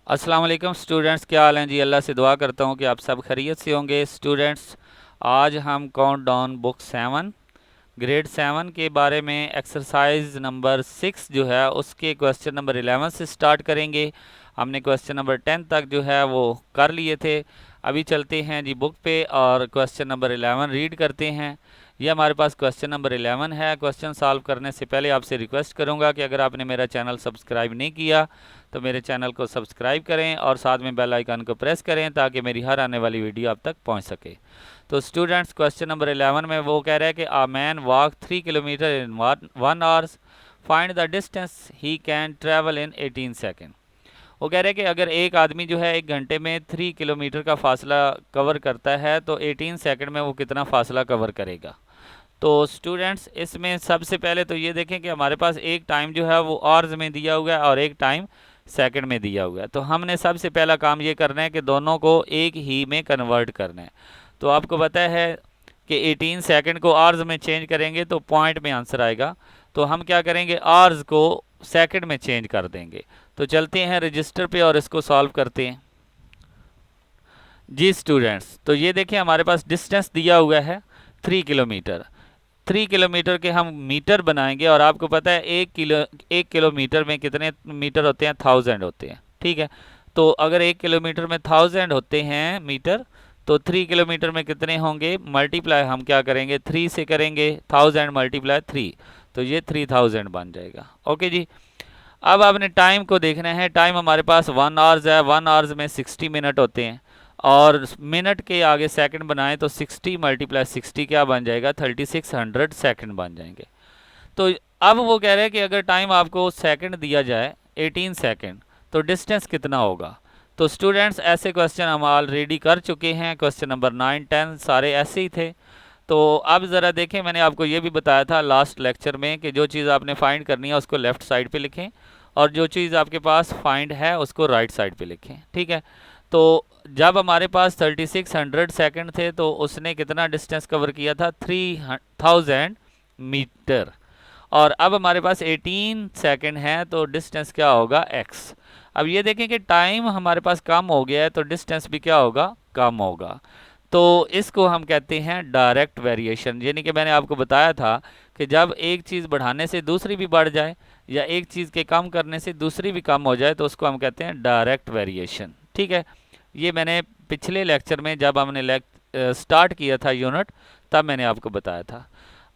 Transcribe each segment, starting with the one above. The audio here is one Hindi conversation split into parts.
अस्सलाम वालेकुम स्टूडेंट्स, क्या हाल हैं जी। अल्लाह से दुआ करता हूँ कि आप सब खैरियत से होंगे। स्टूडेंट्स, आज हम काउंट डाउन बुक 7 ग्रेड 7 के बारे में एक्सरसाइज नंबर 6 जो है उसके क्वेश्चन नंबर 11 से स्टार्ट करेंगे। हमने क्वेश्चन नंबर 10 तक जो है वो कर लिए थे। अभी चलते हैं जी बुक पे और क्वेश्चन नंबर 11 रीड करते हैं। ये हमारे पास क्वेश्चन नंबर 11 है। क्वेश्चन सॉल्व करने से पहले आपसे रिक्वेस्ट करूंगा कि अगर आपने मेरा चैनल सब्सक्राइब नहीं किया तो मेरे चैनल को सब्सक्राइब करें और साथ में बेल आइकन को प्रेस करें ताकि मेरी हर आने वाली वीडियो आप तक पहुंच सके। तो स्टूडेंट्स, क्वेश्चन नंबर 11 में वो कह रहा है कि आ man walk 3 kilometre in 1 hours, find the distance he can travel in 18 second. वो कह रहे हैं कि अगर एक आदमी जो है 1 घंटे में 3 किलोमीटर का फासला कवर करता है तो 18 सेकंड में वो कितना फासला कवर करेगा। तो स्टूडेंट्स, इसमें सबसे पहले तो ये देखें कि हमारे पास एक टाइम जो है वो आवर्स में दिया हुआ है और एक टाइम सेकंड में दिया हुआ है। तो हमने सबसे पहला काम ये करना है कि दोनों को एक ही में कन्वर्ट करना है। तो आपको पता है कि 18 सेकंड को आवर्स में चेंज करेंगे तो पॉइंट में आंसर आएगा। तो हम क्या करेंगे, आवर्स को सेकंड में चेंज कर देंगे। तो चलते हैं रजिस्टर पे और इसको सॉल्व करते हैं जी स्टूडेंट्स। तो ये देखिए हमारे पास डिस्टेंस दिया हुआ है 3 किलोमीटर। 3 किलोमीटर के हम मीटर बनाएंगे और आपको पता है 1 किलोमीटर में कितने मीटर होते हैं, 1000 होते हैं। ठीक है, तो अगर 1 किलोमीटर में 1000 होते हैं मीटर तो 3 किलोमीटर में कितने होंगे, मल्टीप्लाई हम क्या करेंगे 3 से करेंगे, 1000 मल्टीप्लाई 3, तो ये 3000 बन जाएगा। ओके जी। अब आपने टाइम को देखना है। टाइम हमारे पास 1 आवर्स है। 1 आवर्स में 60 मिनट होते हैं और मिनट के आगे सेकंड बनाएं तो 60 मल्टीप्लाई 60 क्या बन जाएगा, 3600 सेकंड बन जाएंगे। तो अब वो कह रहे हैं कि अगर टाइम आपको सेकंड दिया जाए 18 सेकंड तो डिस्टेंस कितना होगा। तो स्टूडेंट्स, ऐसे क्वेश्चन हम ऑलरेडी कर चुके हैं। क्वेश्चन नंबर 9 10 सारे ऐसे ही थे। तो अब ज़रा देखें, मैंने आपको ये भी बताया था लास्ट लेक्चर में कि जो चीज़ आपने फाइंड करनी है उसको लेफ़्ट साइड पे लिखें और जो चीज़ आपके पास फाइंड है उसको राइट साइड पे लिखें। ठीक है, तो जब हमारे पास 3600 सेकंड थे तो उसने कितना डिस्टेंस कवर किया था, 3000 मीटर। और अब हमारे पास 18 सेकंड है तो डिस्टेंस क्या होगा, x। अब ये देखें कि टाइम हमारे पास कम हो गया है तो डिस्टेंस भी क्या होगा, कम होगा। तो इसको हम कहते हैं डायरेक्ट वेरिएशन। यानी कि मैंने आपको बताया था कि जब एक चीज़ बढ़ाने से दूसरी भी बढ़ जाए या एक चीज़ के कम करने से दूसरी भी कम हो जाए तो उसको हम कहते हैं डायरेक्ट वेरिएशन। ठीक है, ये मैंने पिछले लेक्चर में जब हमने स्टार्ट किया था यूनिट तब मैंने आपको बताया था।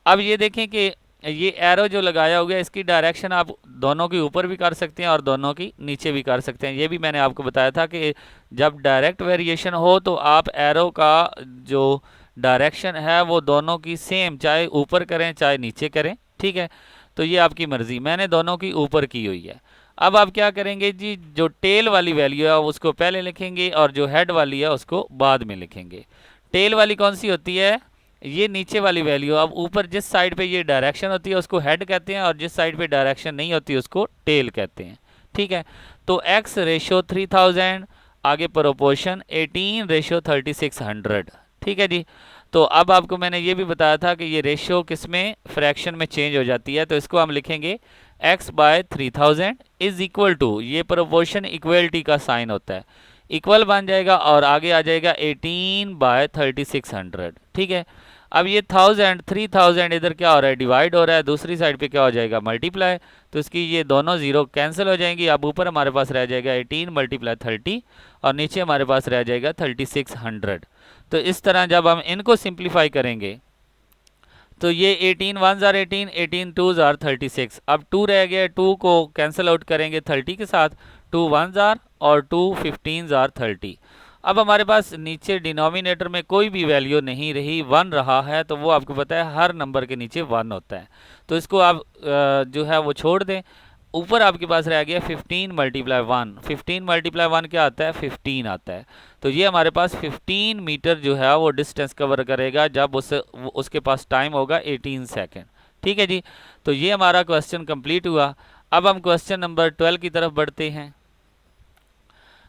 अब ये देखें कि ये एरो जो लगाया हुआ है इसकी डायरेक्शन आप दोनों के ऊपर भी कर सकते हैं और दोनों की नीचे भी कर सकते हैं। ये भी मैंने आपको बताया था कि जब डायरेक्ट वेरिएशन हो तो आप एरो का जो डायरेक्शन है वो दोनों की सेम, चाहे ऊपर करें चाहे नीचे करें। ठीक है, तो ये आपकी मर्ज़ी। मैंने दोनों की ऊपर की हुई है। अब आप क्या करेंगे जी, जो टेल वाली वैल्यू है उसको पहले लिखेंगे और जो हेड वाली है उसको बाद में लिखेंगे। टेल वाली कौन सी होती है, ये नीचे वाली वैल्यू। अब ऊपर जिस साइड पे ये डायरेक्शन होती है उसको हेड कहते हैं और जिस साइड पे डायरेक्शन नहीं होती उसको टेल कहते हैं। ठीक है, तो x रेशो 3000, आगे प्रोपोर्शन 18 रेशो 3600। ठीक है जी। तो अब आपको मैंने ये भी बताया था कि ये रेशो किस में, फ्रैक्शन में चेंज हो जाती है। तो इसको हम लिखेंगे x by 3000 is equal to, ये प्रोपोर्शन इक्वलिटी का साइन होता है, इक्वल बन जाएगा और आगे आ जाएगा 18 बाय 3600। ठीक है, अब ये 3000 इधर क्या हो रहा है, डिवाइड हो रहा है, दूसरी साइड पे क्या हो जाएगा, मल्टीप्लाई। तो इसकी ये दोनों जीरो कैंसिल हो जाएंगी। अब ऊपर हमारे पास रह जाएगा 18 मल्टीप्लाई 30 और नीचे हमारे पास रह जाएगा 3600। तो इस तरह जब हम इनको सिंप्लीफाई करेंगे तो ये 18 1 जार 18, 18 2 जार 36। अब 2 रह गया, 2 को कैंसिल आउट करेंगे 30 के साथ, 2 1 जार और 2 15 जार 30। अब हमारे पास नीचे डिनोमिनेटर में कोई भी वैल्यू नहीं रही, 1 रहा है। तो वो आपको पता है हर नंबर के नीचे 1 होता है। तो इसको आप जो है वो छोड़ दें। ऊपर आपके पास रह गया 15 मल्टीप्लाई 1। 15 मल्टीप्लाई 1 क्या आता है, 15 आता है। तो ये हमारे पास 15 मीटर जो है वो डिस्टेंस कवर करेगा जब उसके पास टाइम होगा 18 सेकेंड। ठीक है जी। तो ये हमारा क्वेश्चन कंप्लीट हुआ। अब हम क्वेश्चन नंबर 12 की तरफ बढ़ते हैं।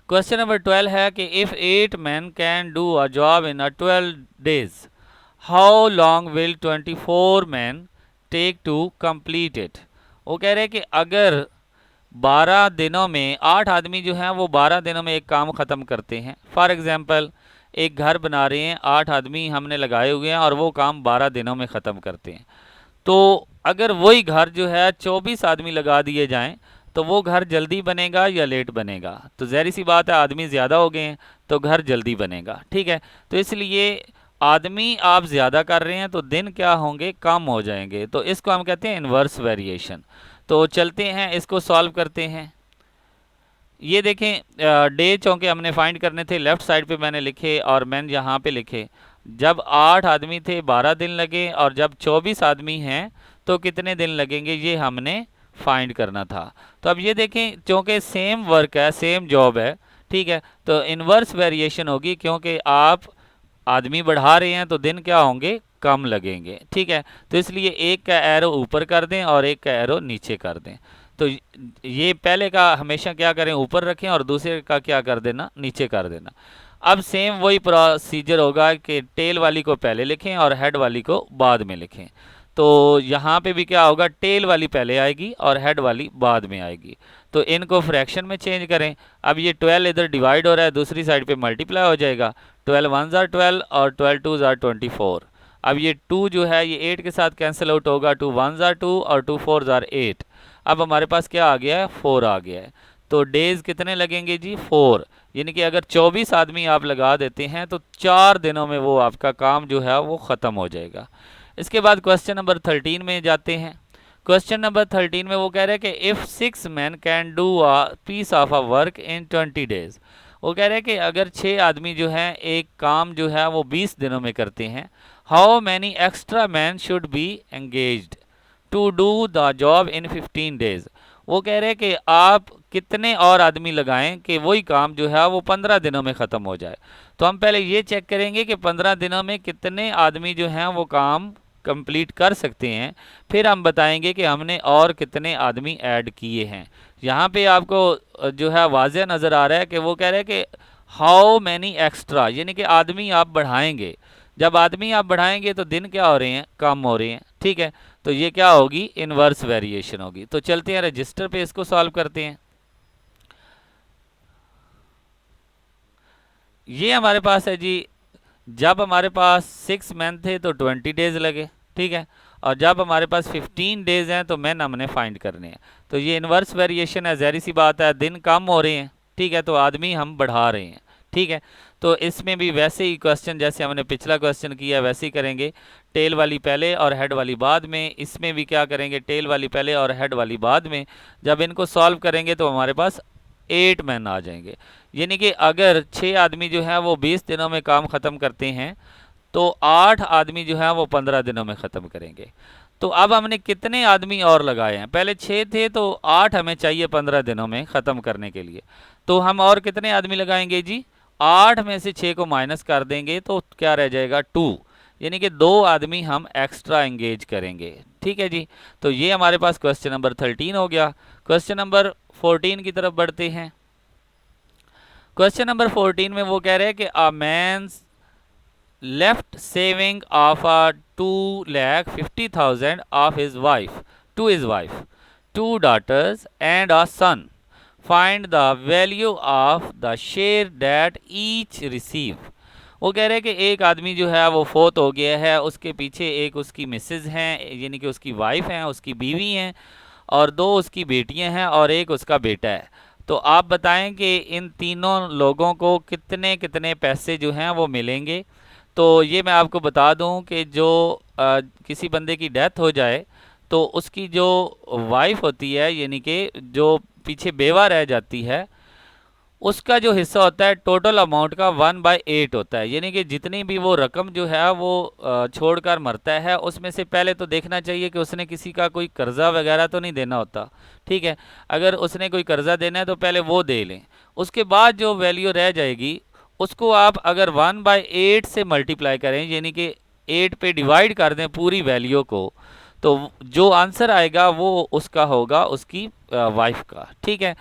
क्वेश्चन नंबर 12 है कि if 8 man can do a job in 12 days, how long will 24 man take to complete it. वो कह रहे हैं कि अगर 12 दिनों में 8 आदमी जो हैं वो 12 दिनों में एक काम ख़त्म करते हैं। फॉर एग्ज़ाम्पल एक घर बना रहे हैं, 8 आदमी हमने लगाए हुए हैं और वो काम 12 दिनों में ख़त्म करते हैं। तो अगर वही घर जो है 24 आदमी लगा दिए जाएं तो वो घर जल्दी बनेगा या लेट बनेगा? तो ज़ाहिर सी बात है, आदमी ज़्यादा हो गए हैं तो घर जल्दी बनेगा। ठीक है, तो इसलिए आदमी आप ज़्यादा कर रहे हैं तो दिन क्या होंगे, कम हो जाएंगे। तो इसको हम कहते हैं इन्वर्स वेरिएशन। तो चलते हैं इसको सॉल्व करते हैं। ये देखें, डे चौके हमने फाइंड करने थे, लेफ्ट साइड पे मैंने लिखे और मैंने यहाँ पे लिखे। जब 8 आदमी थे 12 दिन लगे, और जब 24 आदमी हैं तो कितने दिन लगेंगे, ये हमने फाइंड करना था। तो अब ये देखें, चूँकि सेम वर्क है, सेम जॉब है, ठीक है, तो इन्वर्स वेरिएशन होगी, क्योंकि आप आदमी बढ़ा रहे हैं तो दिन क्या होंगे, कम लगेंगे। ठीक है, तो इसलिए एक का एरो ऊपर कर दें और एक का एरो नीचे कर दें। तो ये पहले का हमेशा क्या करें, ऊपर रखें, और दूसरे का क्या कर देना, नीचे कर देना। अब सेम वही प्रोसीजर होगा कि टेल वाली को पहले लिखें और हेड वाली को बाद में लिखें। तो यहाँ पे भी क्या होगा, टेल वाली पहले आएगी और हेड वाली बाद में आएगी। तो इनको फ्रैक्शन में चेंज करें। अब ये 12 इधर डिवाइड हो रहा है, दूसरी साइड पे मल्टीप्लाई हो जाएगा। 12 1 ज़ार 12 और 12 2 ज़ार 24। अब ये 2 जो है ये 8 के साथ कैंसिल आउट होगा, 2 1 ज़ार 2 और 2 4 ज़ार 8। अब हमारे पास क्या आ गया है, 4 आ गया है। तो डेज कितने लगेंगे जी, 4। यानी कि अगर 24 आदमी आप लगा देते हैं तो 4 दिनों में वो आपका काम जो है वो ख़त्म हो जाएगा। इसके बाद क्वेश्चन नंबर 13 में जाते हैं। क्वेश्चन नंबर 13 में वो कह रहे हैं कि if 6 man can do a piece of a work in 20 days. वो कह रहे हैं कि अगर 6 आदमी जो हैं एक काम जो है वो 20 दिनों में करते हैं, how many extra man should be engaged to do the job in 15 days. वो कह रहे हैं कि आप कितने और आदमी लगाएं कि वही काम जो है वो 15 दिनों में ख़त्म हो जाए। तो हम पहले ये चेक करेंगे कि 15 दिनों में कितने आदमी जो हैं वो काम कंप्लीट कर सकते हैं, फिर हम बताएंगे कि हमने और कितने आदमी ऐड किए हैं। यहाँ पे आपको जो है वाज़ेह नज़र आ रहा है कि वो कह रहे हैं कि हाउ मैनी एक्स्ट्रा, यानी कि आदमी आप बढ़ाएंगे। जब आदमी आप बढ़ाएंगे तो दिन क्या हो रहे हैं, कम हो रहे हैं। ठीक है, तो ये क्या होगी, इन्वर्स वेरिएशन होगी। तो चलते हैं रजिस्टर पे, इसको सॉल्व करते हैं। ये हमारे पास है जी, जब हमारे पास 6 मैन थे तो 20 डेज लगे। ठीक है, और जब हमारे पास 15 डेज हैं तो मैन हमने फाइंड करने हैं। तो ये इन्वर्स वेरिएशन है, ज़ाहिर सी बात है, दिन कम हो रहे हैं। ठीक है, तो आदमी हम बढ़ा रहे हैं। ठीक है, तो इसमें भी वैसे ही क्वेश्चन जैसे हमने पिछला क्वेश्चन किया वैसे ही करेंगे, टेल वाली पहले और हेड वाली बाद में। इसमें भी क्या करेंगे, टेल वाली पहले और हेड वाली बाद में। जब इनको सॉल्व करेंगे तो हमारे पास 8 मैन आ जाएंगे। यानी कि अगर 6 आदमी जो है वो 20 दिनों में काम ख़त्म करते हैं तो 8 आदमी जो है वो 15 दिनों में ख़त्म करेंगे। तो अब हमने कितने आदमी और लगाए हैं, पहले 6 थे तो 8 हमें चाहिए 15 दिनों में ख़त्म करने के लिए। तो हम और कितने आदमी लगाएंगे जी, 8 में से 6 को माइनस कर देंगे तो क्या रह जाएगा, 2। यानी कि 2 आदमी हम एक्स्ट्रा एंगेज करेंगे। ठीक है जी, तो ये हमारे पास क्वेश्चन नंबर 13 हो गया। क्वेश्चन नंबर 14 की तरफ बढ़ते हैं। क्वेश्चन नंबर 14 में वो कह रहे हैं कि a man's left saving of a 2,50,000 of his wife to his wife, 2 daughters and a son. Find the value of the share that each receive. वो कह रहे हैं कि एक आदमी जो है वो फोत हो गया है, उसके पीछे एक उसकी मिसेज हैं, यानी कि उसकी वाइफ हैं, उसकी बीवी हैं, और 2 उसकी बेटियां हैं और एक उसका बेटा है। तो आप बताएं कि इन तीनों लोगों को कितने कितने पैसे जो हैं वो मिलेंगे। तो ये मैं आपको बता दूं कि जो किसी बंदे की डेथ हो जाए तो उसकी जो वाइफ होती है, यानी कि जो पीछे बेवा रह जाती है, उसका जो हिस्सा होता है टोटल अमाउंट का 1/8 होता है। यानी कि जितनी भी वो रकम जो है वो छोड़कर मरता है, उसमें से पहले तो देखना चाहिए कि उसने किसी का कोई कर्जा वगैरह तो नहीं देना होता। ठीक है, अगर उसने कोई कर्जा देना है तो पहले वो दे लें। उसके बाद जो वैल्यू रह जाएगी उसको आप अगर 1/8 से मल्टीप्लाई करें, यानी कि 8 पे डिवाइड कर दें पूरी वैल्यू को, तो जो आंसर आएगा वो उसका होगा, उसकी वाइफ का। ठीक है,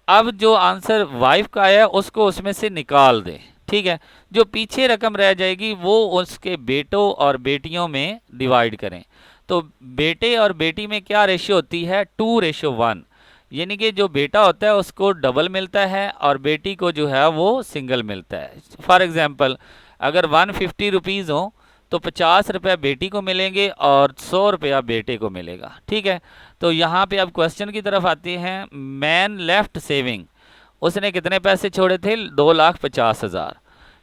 अब जो आंसर वाइफ का आया उसको उसमें से निकाल दें। ठीक है, जो पीछे रकम रह जाएगी वो उसके बेटों और बेटियों में डिवाइड करें। तो बेटे और बेटी में क्या रेशियो होती है, 2:1। यानी कि जो बेटा होता है उसको डबल मिलता है और बेटी को जो है वो सिंगल मिलता है। फॉर एग्जांपल अगर 150 रुपीज़ हो तो 50 रुपये बेटी को मिलेंगे और 100 रुपया बेटे को मिलेगा। ठीक है, तो यहाँ पे अब क्वेश्चन की तरफ आते हैं। मैन लेफ्ट सेविंग, उसने कितने पैसे छोड़े थे? 2,50,000।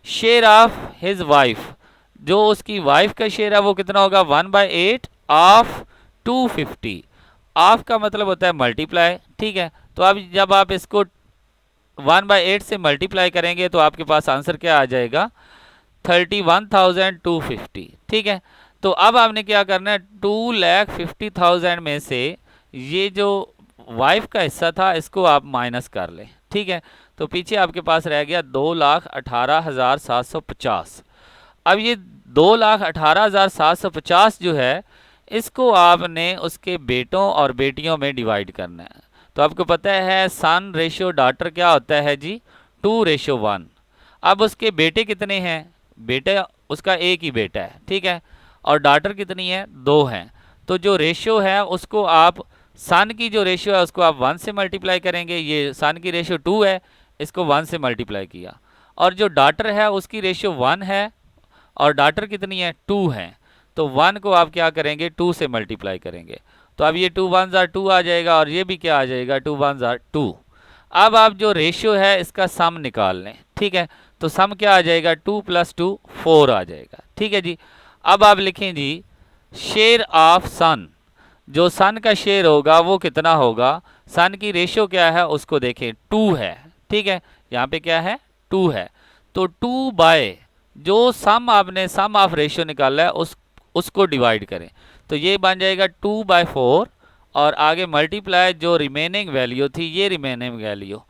शेयर ऑफ हिज वाइफ, जो उसकी वाइफ का शेयर है वो कितना होगा? 1/8 ऑफ 250। ऑफ का मतलब होता है मल्टीप्लाई। ठीक है, तो अब जब आप इसको 1/8 से मल्टीप्लाई करेंगे तो आपके पास आंसर क्या आ जाएगा? 31,250। ठीक है, तो अब आपने क्या करना है, 2,50,000 में से ये जो वाइफ का हिस्सा था इसको आप माइनस कर लें। ठीक है, तो पीछे आपके पास रह गया 2,18,750। अब ये 2,18,750 जो है इसको आपने उसके बेटों और बेटियों में डिवाइड करना है। तो आपको पता है सन रेशियो डॉटर क्या होता है जी? 2:1। अब उसके बेटे कितने हैं? बेटे उसका एक ही बेटा है। ठीक है, और डॉटर कितनी है? 2 हैं। तो जो रेशियो है उसको आप, सन की जो रेशियो है उसको आप 1 से मल्टीप्लाई करेंगे। ये सन की रेशियो 2 है, इसको 1 से मल्टीप्लाई किया। और जो डॉटर है उसकी रेशियो 1 है और डॉटर कितनी है? 2 है। तो 1 को आप क्या करेंगे? 2 से मल्टीप्लाई करेंगे। तो अब ये 2 1 2 आ जाएगा और ये भी क्या आ जाएगा? 2 1 2। अब आप जो रेशियो है इसका सम निकाल लें। ठीक है, तो सम क्या आ जाएगा? 2 + 2 4 आ जाएगा। ठीक है जी, अब आप लिखें जी शेयर ऑफ सन, जो सन का शेयर होगा वो कितना होगा? सन की रेशियो क्या है उसको देखें, 2 है। ठीक है, यहाँ पे क्या है? 2 है। तो 2 बाय जो सम आपने सम ऑफ रेशियो निकाला है उसको डिवाइड करें। तो ये बन जाएगा 2/4 और आगे मल्टीप्लाई जो रिमेनिंग वैल्यू थी, ये रिमेनिंग वैल्यू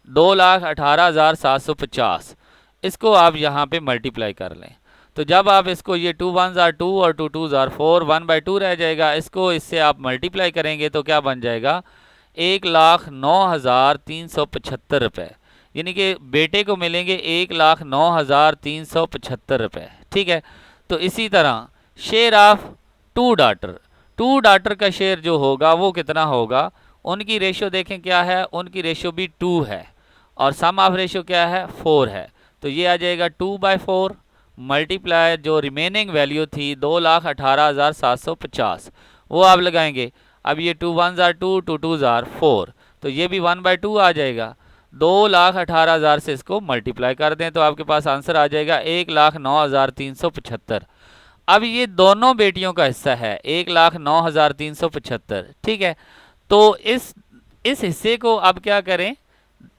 2,18,750, इसको आप यहाँ पे मल्टीप्लाई कर लें। तो जब आप इसको, ये 2 1 2 और 2 2 4, 1/2 रह जाएगा, इसको इससे आप मल्टीप्लाई करेंगे तो क्या बन जाएगा? 1,09,375 रुपये। यानी कि बेटे को मिलेंगे 1,09,375 रुपये। ठीक है, तो इसी तरह शेयर ऑफ 2 डॉटर, 2 डॉटर का शेयर जो होगा वो कितना होगा? उनकी रेशियो देखें क्या है? उनकी रेशियो भी 2 है और सम ऑफ रेशियो क्या है? 4 है। तो ये आ जाएगा 2/4 मल्टीप्लाई जो रिमेनिंग वैल्यू थी 2,18,750 वो आप लगाएंगे। अब ये 2 1 2 2 2 4, तो ये भी 1/2 आ जाएगा। 2,18,000 से इसको मल्टीप्लाई कर दें तो आपके पास आंसर आ जाएगा 1,09,375। अब ये दोनों बेटियों का हिस्सा है 1,09,375। ठीक है, तो इस हिस्से को अब क्या करें?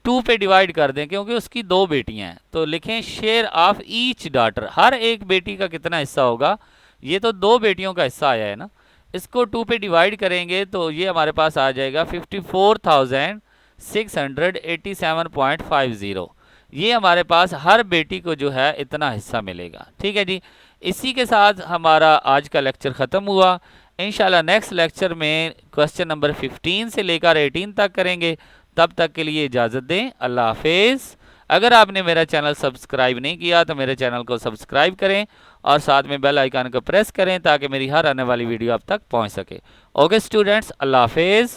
2 पे डिवाइड कर दें क्योंकि उसकी 2 बेटियां हैं। तो लिखें शेयर ऑफ ईच डॉटर, हर एक बेटी का कितना हिस्सा होगा? ये तो 2 बेटियों का हिस्सा आया है ना, इसको 2 पे डिवाइड करेंगे तो ये हमारे पास आ जाएगा 54,687.50। ये हमारे पास हर बेटी को जो है इतना हिस्सा मिलेगा। ठीक है जी, इसी के साथ हमारा आज का लेक्चर ख़त्म हुआ। इंशाल्लाह नेक्स्ट लेक्चर में क्वेश्चन नंबर 15 से लेकर 18 तक करेंगे। तब तक के लिए इजाज़त दें, अल्लाह हाफिज़। अगर आपने मेरा चैनल सब्सक्राइब नहीं किया तो मेरे चैनल को सब्सक्राइब करें और साथ में बेल आइकन को प्रेस करें ताकि मेरी हर आने वाली वीडियो आप तक पहुंच सके। ओके स्टूडेंट्स, अल्लाह हाफिज़।